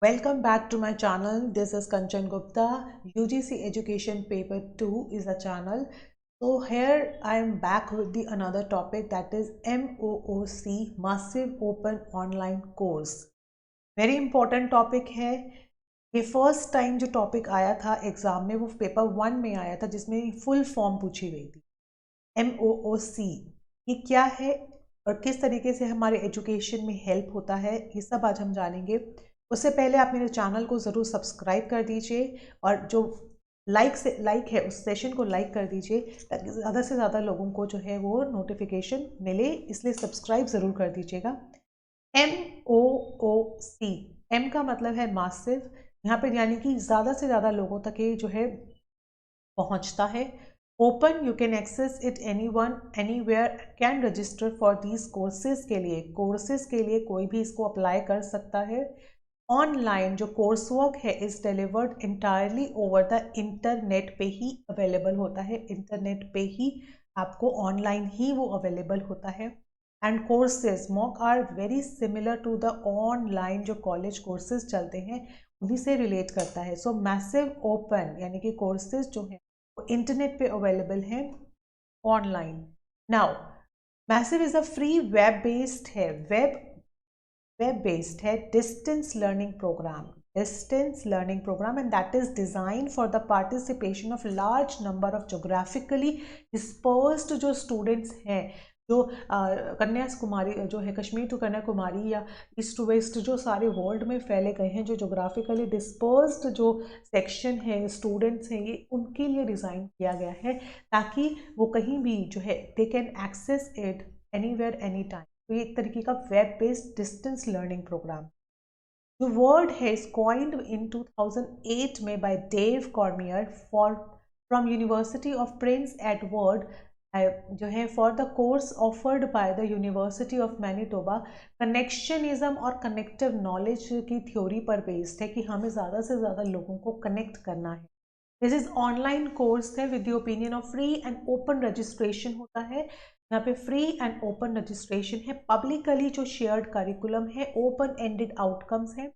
Welcome back to my channel. This is Kanchan Gupta. UGC Education Paper 2 is a channel. So here I am back with the another topic, that is MOOC, Massive Open Online Course. Very important topic है ये। First time जो topic आया था exam में वो paper 1 में आया था, जिसमें फुल फॉर्म पूछी गई थी। MOOC ये क्या है और किस तरीके से हमारे एजुकेशन में हेल्प होता है, ये सब आज हम जानेंगे। उससे पहले आप मेरे चैनल को ज़रूर सब्सक्राइब कर दीजिए और जो लाइक है उस सेशन को लाइक कर दीजिए, ताकि ज़्यादा से ज़्यादा लोगों को जो है वो नोटिफिकेशन मिले, इसलिए सब्सक्राइब ज़रूर कर दीजिएगा। MOOC, M का मतलब है मासिव, यहाँ पे यानी कि ज़्यादा से ज़्यादा लोगों तक ये जो है पहुँचता है। Open, you can access it anyone anywhere can register for these courses के लिए कोई भी इसको अप्लाई कर सकता है। ऑनलाइन जो कोर्स वर्क है is delivered entirely over the internet पे ही अवेलेबल होता है। इंटरनेट पे ही आपको ऑनलाइन ही वो अवेलेबल होता है। And courses MOOC are very similar to the online जो कॉलेज कोर्सेज चलते हैं उन्हीं से रिलेट करता है। सो मैसिव ओपन यानी कि कोर्सेज जो है वो इंटरनेट पे अवेलेबल है online. Now massive is a free web based है, वेब बेस्ड है distance learning program and that is design for the participation of large number of geographically dispersed जो स्टूडेंट्स हैं, जो कन्याकुमारी जो है, कश्मीर टू कन्याकुमारी या ईस्ट टू वेस्ट जो सारे वर्ल्ड में फैले गए हैं, जो जोग्राफिकली डिस्पर्स्ड जो सेक्शन है, स्टूडेंट्स हैं, ये उनके लिए डिज़ाइन किया गया है ताकि वो कहीं भी जो है they can access it anywhere any time. तो ये एक तरीके का web based distance learning program. जो वर्ड है इज कॉइंड इन 2008 में by Dave Cormier for from University of Prince Edward, जो है for the course offered by the University of Manitoba. Connectionism और कनेक्टिव नॉलेज की थ्योरी पर based है कि हमें ज़्यादा से ज़्यादा लोगों को कनेक्ट करना है। दिस इज ऑनलाइन कोर्स है with the opinion of free and open registration होता है। यहाँ पे फ्री एंड ओपन रजिस्ट्रेशन है। पब्लिकली जो शेयर्ड करिकुलम है, ओपन एंडेड आउटकम्स है।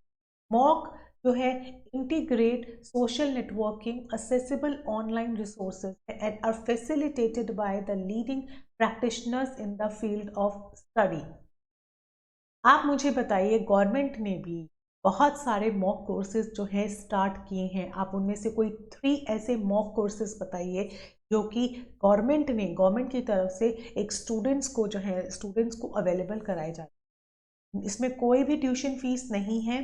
मॉक जो है integrate social networking, accessible online resources and are facilitated by the leading practitioners in the field of study. आप मुझे बताइए, गवर्नमेंट ने भी बहुत सारे मॉक कोर्सेज जो है स्टार्ट किए हैं, आप उनमें से कोई 3 ऐसे मॉक कोर्सेज बताइए जो कि गवर्नमेंट की तरफ से एक स्टूडेंट्स को अवेलेबल कराए जाए। इसमें कोई भी ट्यूशन फीस नहीं है,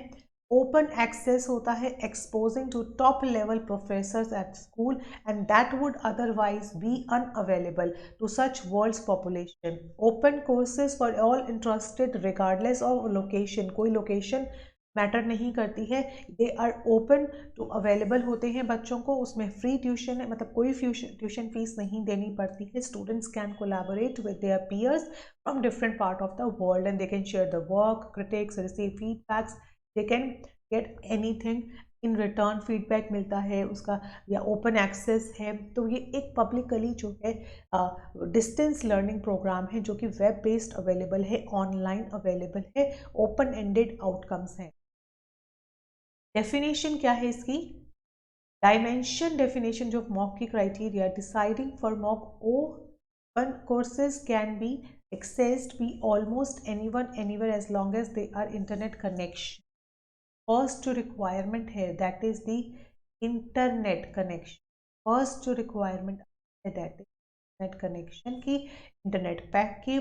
ओपन एक्सेस होता है, exposing to top level professors at school and that would otherwise be unavailable to such world's population. Open courses for all interested regardless of location, कोई लोकेशन मैटर नहीं करती है, they are open to available होते हैं बच्चों को। उसमें free tuition है, मतलब कोई ट्यूशन फीस नहीं देनी पड़ती है। Students can collaborate with their peers from different part of the world and they can share the work, critics, receive feedbacks, they can get anything in return, feedback मिलता है उसका, या ओपन एक्सेस है। तो ये एक पब्लिकली जो है डिस्टेंस लर्निंग प्रोग्राम है जो कि वेब बेस्ड अवेलेबल है, ऑनलाइन अवेलेबल है, ओपन एंडेड आउटकम्स हैं। डेफिनेशन क्या है इसकी? डायमेंशन डेफिनेशन जो मॉक की criteria, deciding for mock open courses can be accessed by almost anyone anywhere as long as they are internet connection. First requirement है that is the internet connection. First requirement है that is internet connection की internet pack की।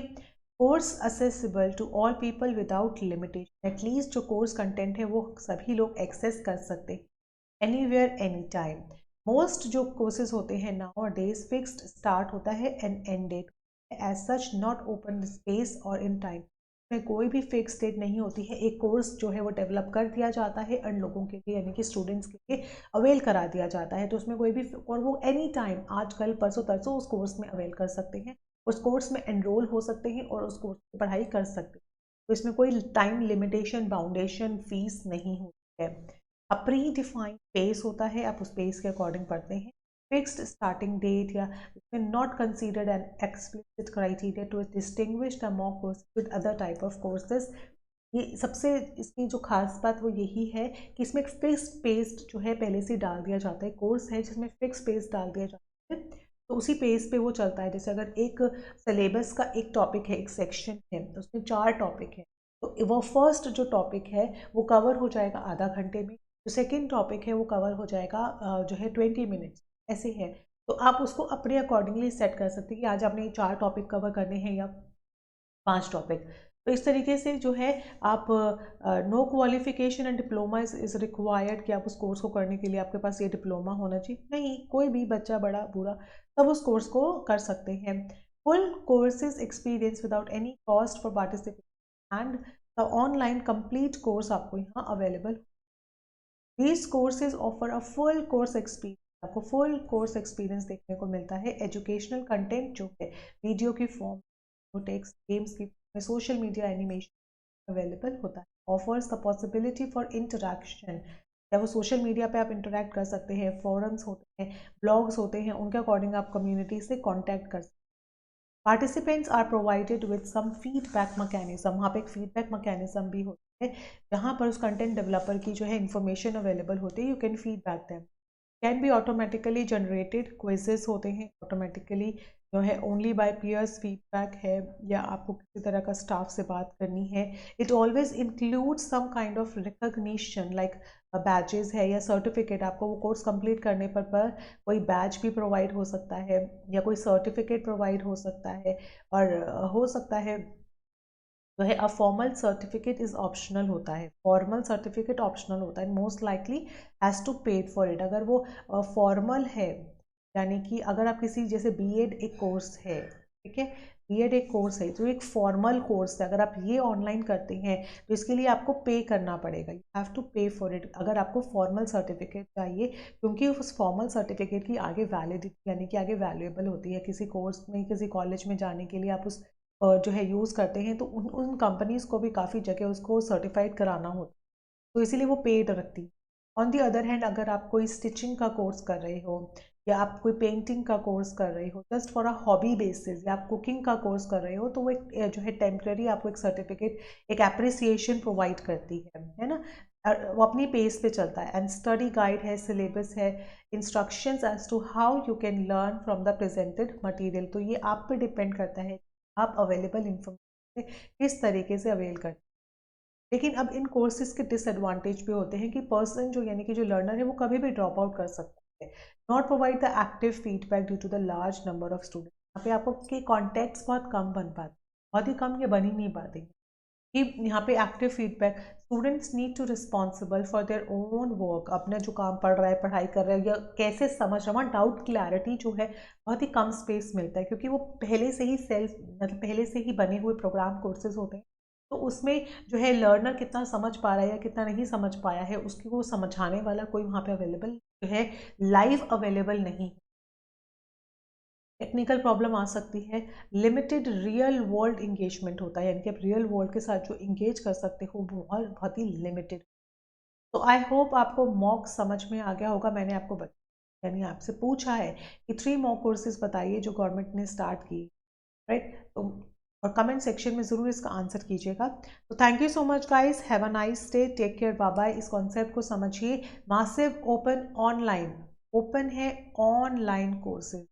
Course accessible to all people without limitation. At least जो course content है वो सभी लोग access कर सकते हैं anywhere anytime. मोस्ट जो कोर्सेज होते हैं नाउ डेज फिक्स्ड स्टार्ट होता है and end date, as such not open space और इन टाइम में कोई भी फिक्स डेट नहीं होती है। एक कोर्स जो है वो डेवलप कर दिया जाता है एंड लोगों के लिए यानी कि स्टूडेंट्स के लिए अवेल करा दिया जाता है, तो उसमें कोई भी, और वो एनी टाइम आज कल परसों तरसों उस कोर्स में अवेल कर सकते हैं, उस कोर्स में एनरोल हो सकते हैं और उस कोर्स की पढ़ाई कर सकते हैं। तो इसमें कोई टाइम लिमिटेशन, बाउंडेशन, फीस नहीं होती है। अ प्री डिफाइंड पेस होता है, आप उस पेस के अकॉर्डिंग पढ़ते हैं। फिक्स्ड स्टार्टिंग डेट या इसमें not considered an explicit criteria to distinguish the MOOC course with other type of courses. ये सबसे इसकी जो खास बात वो यही है कि इसमें एक फिक्स पेज जो है पहले से डाल दिया जाता है, कोर्स है जिसमें फिक्स पेज डाल दिया जाता है, तो उसी पेज पे वो चलता है। जैसे अगर एक सिलेबस का एक टॉपिक है, एक सेक्शन है, तो उसमें 4 टॉपिक है, तो वो फर्स्ट जो टॉपिक है वो कवर हो जाएगा आधा घंटे में, जो सेकेंड टॉपिक है वो कवर हो जाएगा जो है 20 मिनट्स, ऐसे है। तो आप उसको अपने अकॉर्डिंगली सेट कर सकते हैं कि आज आपने ये 4 टॉपिक कवर करने हैं या 5 टॉपिक। तो इस तरीके से जो है आप no qualification and diploma is required कि आप उस कोर्स को करने के लिए आपके पास ये डिप्लोमा होना चाहिए, नहीं, कोई भी बच्चा बड़ा बूढ़ा सब उस कोर्स को कर सकते हैं। Full courses experience without any cost for participation and the online complete course आपको यहाँ available. These courses offer a full course experience, आपको फुल कोर्स एक्सपीरियंस देखने को मिलता है। एजुकेशनल कंटेंट जो है वीडियो की फॉर्म, टेक्स्ट, गेम्स की, सोशल मीडिया, एनिमेशन अवेलेबल होता है। Offers the possibility for interaction, या वो सोशल मीडिया पे आप इंटरेक्ट कर सकते हैं, फोरम्स होते हैं, ब्लॉग्स होते हैं, उनके अकॉर्डिंग आप कम्युनिटी से कॉन्टैक्ट कर सकते हैं। Participants are provided with some feedback mechanism, वहाँ पे एक फीडबैक मैकेनिज्म भी होता है जहाँ पर उस कंटेंट डेवलपर की जो है इंफॉर्मेशन अवेलेबल होती है, you can feedback them. Can be automatically generated, quizzes होते हैं ऑटोमेटिकली जो है, ओनली बाय पीयर्स फीडबैक है, या आपको किसी तरह का स्टाफ से बात करनी है। It always include some kind of recognition like badges है या सर्टिफिकेट, आपको वो कोर्स कंप्लीट करने पर कोई बैच भी प्रोवाइड हो सकता है या कोई सर्टिफिकेट प्रोवाइड हो सकता है, और हो सकता है जो है a formal certificate is optional होता है, फॉर्मल सर्टिफिकेट ऑप्शनल होता है, most likely has to paid for it. अगर वो फॉर्मल है, यानी कि अगर आप किसी, जैसे बीएड एक कोर्स है, ठीक है, बीएड एक कोर्स है जो एक फॉर्मल कोर्स है, अगर आप ये ऑनलाइन करते हैं तो इसके लिए आपको पे करना पड़ेगा, यू हैव टू पे फॉर इट, अगर आपको फॉर्मल सर्टिफिकेट चाहिए, क्योंकि उस फॉर्मल सर्टिफिकेट की आगे वैलिडिटी यानी कि आगे वैल्यूएबल होती है। किसी कोर्स में, किसी कॉलेज में जाने के लिए आप उस जो है यूज़ करते हैं, तो उन कंपनीज़ को भी काफ़ी जगह उसको सर्टिफाइड कराना होता है, तो इसीलिए वो पेड रखती है। ऑन दी अदर हैंड, अगर आप कोई स्टिचिंग का कोर्स कर रहे हो, या आप कोई पेंटिंग का कोर्स कर रहे हो just for a hobby basis, या आप कुकिंग का कोर्स कर रहे हो, तो वो एक जो है टेम्प्रेरी आपको एक सर्टिफिकेट, एक एप्रिसिएशन प्रोवाइड करती है ना, वो अपनी पेस पे चलता है। एंड स्टडी गाइड है, सिलेबस है, instructions as to how you can learn from the presented material, तो ये आप पे डिपेंड करता है आप अवेलेबल इंफॉर्मेशन किस तरीके से अवेल करते हैं। लेकिन अब इन कोर्सेज के डिसएडवांटेज भी होते हैं कि पर्सन जो, यानी कि जो लर्नर है, वो कभी भी ड्रॉप आउट कर सकता है। Not provide the active feedback due to the large number of student, यहाँ पे आपको के कॉन्टैक्ट्स बहुत कम बन पाते, बहुत ही कम, ये बन ही नहीं पाते कि यहाँ पे active feedback. Students need to responsible for their own work, अपने जो काम पढ़ रहा है, पढ़ाई कर रहा है, या कैसे समझ रहा है, डाउट क्लैरिटी जो है बहुत ही कम स्पेस मिलता है, क्योंकि वो पहले से ही सेल्फ, मतलब पहले से ही बने हुए प्रोग्राम कोर्सेज होते हैं, तो उसमें जो है लर्नर कितना समझ पा रहा है या कितना नहीं समझ पाया है, उसकी वो समझाने वाला कोई वहाँ पे अवेलेबल जो है लाइव अवेलेबल नहीं। टेक्निकल प्रॉब्लम आ सकती है, लिमिटेड रियल वर्ल्ड इंगेजमेंट होता है, यानी कि आप रियल वर्ल्ड के साथ जो इंगेज कर सकते हो बहुत बहुत ही लिमिटेड। तो आई होप आपको मॉक समझ में आ गया होगा। मैंने आपको यानी आपसे पूछा है कि 3 मॉक कोर्सेज बताइए जो गवर्नमेंट ने स्टार्ट की, राइट, तो और कमेंट सेक्शन में ज़रूर इसका आंसर कीजिएगा। तो thank you so much guys, have a nice day, take care, bye bye. इस कॉन्सेप्ट को समझिए, मासिव ओपन ऑनलाइन, ओपन है ऑनलाइन कोर्सेज,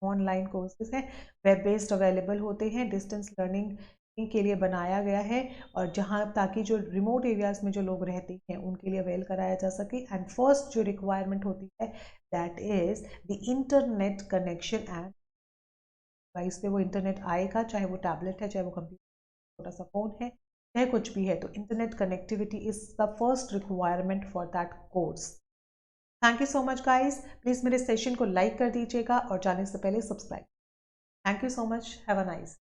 ऑनलाइन कोर्सेज हैं, वेब बेस्ड अवेलेबल होते हैं, डिस्टेंस लर्निंग के लिए बनाया गया है, और जहां ताकि जो रिमोट एरियाज में जो लोग रहते हैं उनके लिए अवेल कराया जा सके। एंड फर्स्ट जो रिक्वायरमेंट होती है that is the internet connection, and device पे वो इंटरनेट आएगा, चाहे वो टैबलेट है, चाहे वो कंप्यूटर, छोटा सा फ़ोन है, चाहे कुछ भी है, तो internet connectivity is the first requirement for that course. Thank you so much guys, please मेरे सेशन को लाइक कर दीजिएगा और जाने से पहले subscribe. Thank you so much, have a nice.